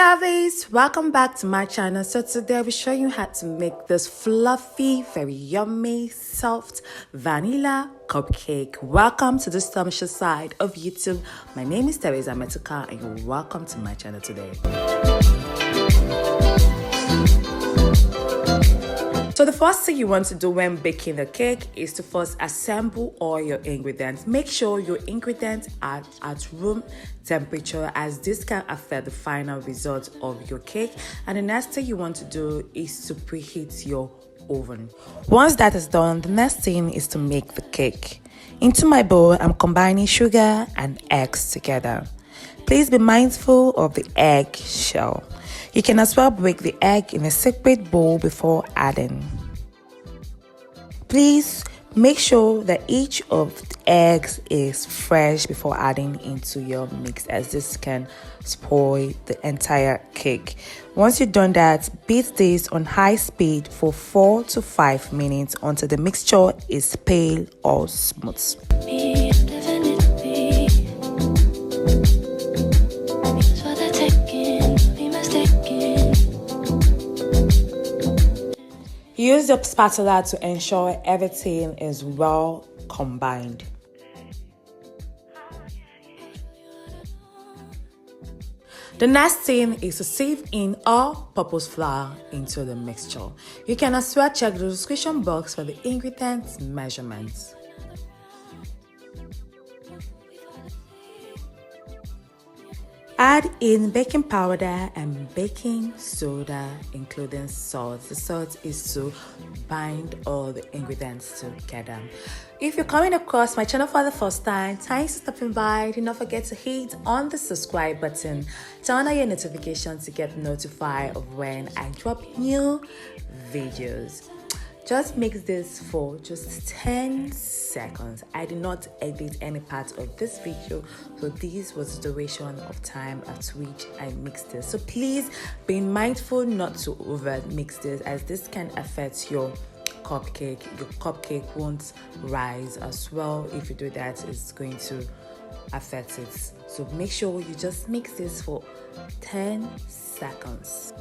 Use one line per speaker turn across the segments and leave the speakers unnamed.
lovies, welcome back to my channel. So today I'll be showing you how to make this fluffy, very yummy, soft vanilla cupcake. Welcome to the stomach side of YouTube. My name is Teresa Metuka and you're welcome to my channel today. So the first thing you want to do when baking the cake is to first assemble all your ingredients. Make sure your ingredients are at room temperature, as this can affect the final result of your cake. And the next thing you want to do is to preheat your oven. Once that is done, the next thing is to make the cake. Into my bowl, I'm combining sugar and eggs together. Please be mindful of the egg shell. You can as well break the egg in a separate bowl before adding. Please make sure that each of the eggs is fresh before adding into your mix, as this can spoil the entire cake. Once you've done that, beat this on high speed for 4 to 5 minutes until the mixture is pale or smooth. Use your spatula to ensure everything is well combined. The next thing is to sieve in all-purpose flour into the mixture. You can as well check the description box for the ingredients measurements. Add in baking powder and baking soda, including salt. The salt is to bind all the ingredients together. If you're coming across my channel for the first time, thanks for stopping by. Do not forget to hit on the subscribe button, turn on your notifications to get notified of when I drop new videos. Just mix this for just 10 seconds. I did not edit any part of this video, so this was the duration of time at which I mixed this. So please be mindful not to over mix this, as this can affect your cupcake. Your cupcake won't rise as well. If you do that, it's going to affect it. So make sure you just mix this for 10 seconds.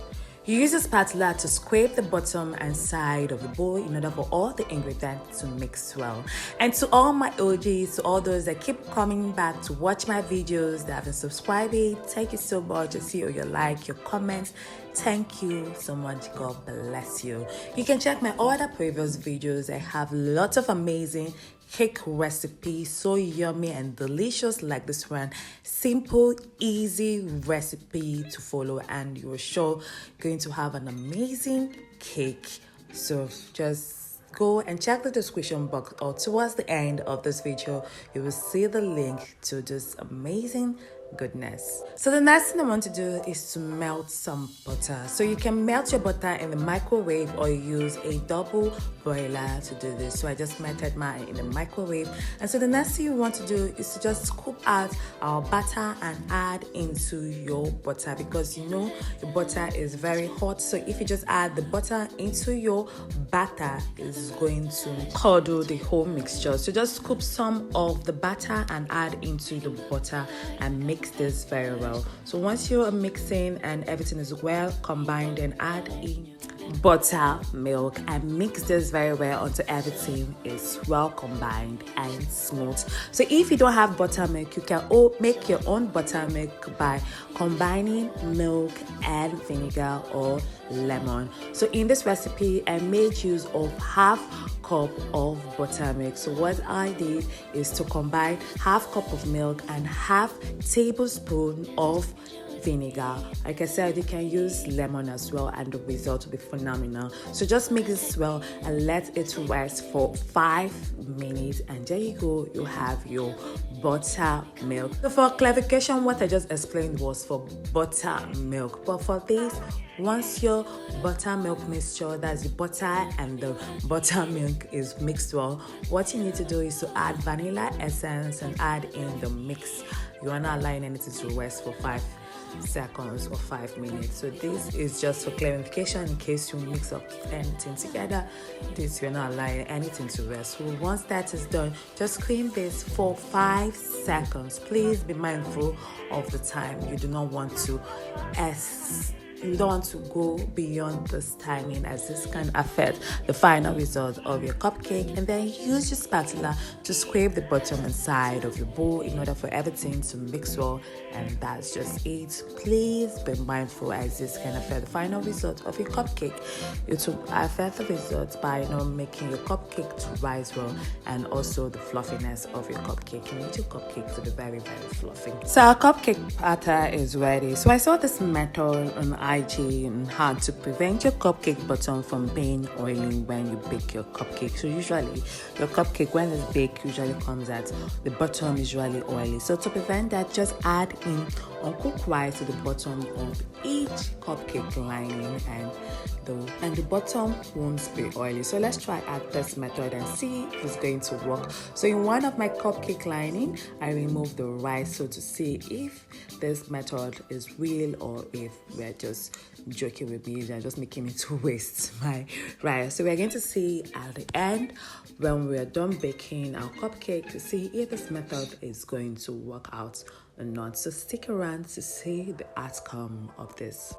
You use a spatula to scrape the bottom and side of the bowl in order for all the ingredients to mix well. And to all my OGs, to all those that keep coming back to watch my videos, that have been subscribing, thank you so much. I see all your like, your comments. Thank you so much. God bless you. You can check my other previous videos. I have lots of amazing cake recipes, so yummy and delicious like this one. Simple, easy recipe to follow, and you're sure going to have an amazing cake. So just go and check the description box, or towards the end of this video you will see the link to this amazing goodness. So the next thing I want to do is to melt some butter. So you can melt your butter in the microwave, or use a double boiler to do this. So I just melted mine in the microwave. And so the next thing you want to do is to just scoop out our butter and add into your butter, because you know your butter is very hot. So if you just add the butter into your batter, it's going to curdle the whole mixture. So just scoop some of the butter and add into the butter and mix this very well. So once you are mixing and everything is well combined, and add in buttermilk and mix this very well until everything is well combined and smooth. So if you don't have buttermilk, you can make your own buttermilk by combining milk and vinegar or lemon. So in this recipe I made use of half cup of buttermilk. So what I did is to combine half cup of milk and half tablespoon of vinegar. Like I said, you can use lemon as well, and the result will be phenomenal. So just mix this well and let it rest for 5 minutes, and there you go, you have your buttermilk. So for clarification, what I just explained was for buttermilk, but for this, once your buttermilk mixture, that's the butter and the buttermilk, is mixed well, what you need to do is to add vanilla essence and add in the mix. You are not allowing anything to rest for 5 seconds or 5 minutes. So this is just for clarification in case you mix up anything together. This you're not allowing anything to rest. So once that is done, just cream this for 5 seconds. Please be mindful of the time. You do not want to you don't want to go beyond this timing, as this can affect the final result of your cupcake. And then use your spatula to scrape the bottom and side of your bowl in order for everything to mix well, and that's just it. Please be mindful, as this can affect the final result of your cupcake. It will affect the results by not making your cupcake to rise well, and also the fluffiness of your cupcake. You need your cupcake to be very, very fluffy. So our cupcake batter is ready. So I saw this method on IG on how to prevent your cupcake bottom from being oily when you bake your cupcake. So usually your cupcake, when it's baked, usually comes at the bottom usually oily. So to prevent that, just add in uncooked rice to the bottom of each cupcake lining, and the bottom won't be oily. So let's try out this method and see if it's going to work. So in one of my cupcake lining, I removed the rice, so to see if this method is real or if we're just joking with me and just making me to waste my rice. So we're going to see at the end, when we're done baking our cupcake, to see if this method is going to work out or not. So stick around to see the outcome of this.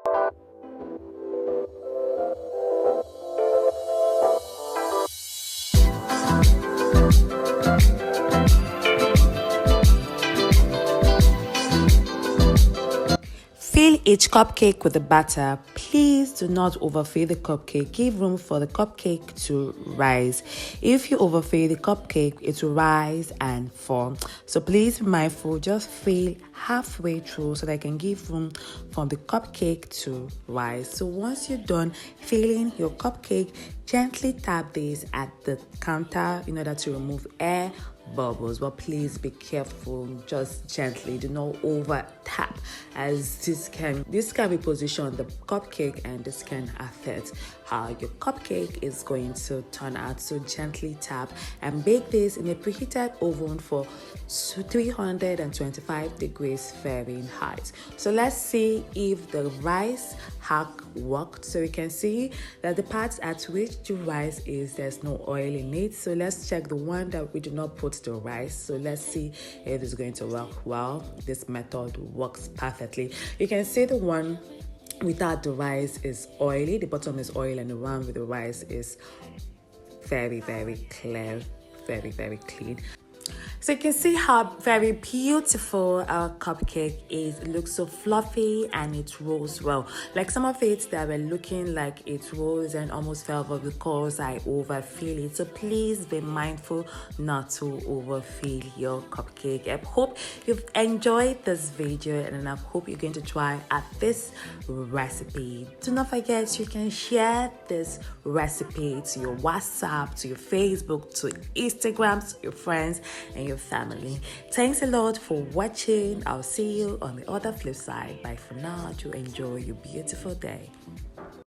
Fill each cupcake with the batter. Please do not overfill the cupcake. Give room for the cupcake to rise. If you overfill the cupcake, it will rise and fall. So please be mindful. Just fill halfway through so that I can give room for the cupcake to rise. So once you're done filling your cupcake, gently tap this at the counter in order to remove air bubbles, but please be careful. Just gently, do not over tap, as this can be positioned on the cupcake and this can affect how your cupcake is going to turn out. So gently tap and bake this in a preheated oven for 325 degrees Fahrenheit. So let's see if the rice hack worked. So we can see that the parts at which the rice is, there's no oil in it. So let's check the one that we do not put the rice. So let's see if it's going to work well. This method works perfectly. You can see the one without the rice is oily, the bottom is oily, and the one with the rice is very, very clear, very, very clean. So you can see how very beautiful our cupcake is. It looks so fluffy and it rolls well. Like some of it that were looking like it rolls and almost fell off because I overfill it. So please be mindful not to overfill your cupcake. I hope you've enjoyed this video and I hope you're going to try at this recipe. Do not forget, you can share this recipe to your WhatsApp, to your Facebook, to Instagram, to your friends and your family. Thanks a lot for watching. I'll see you on the other flip side. Bye for now. Do enjoy your beautiful day.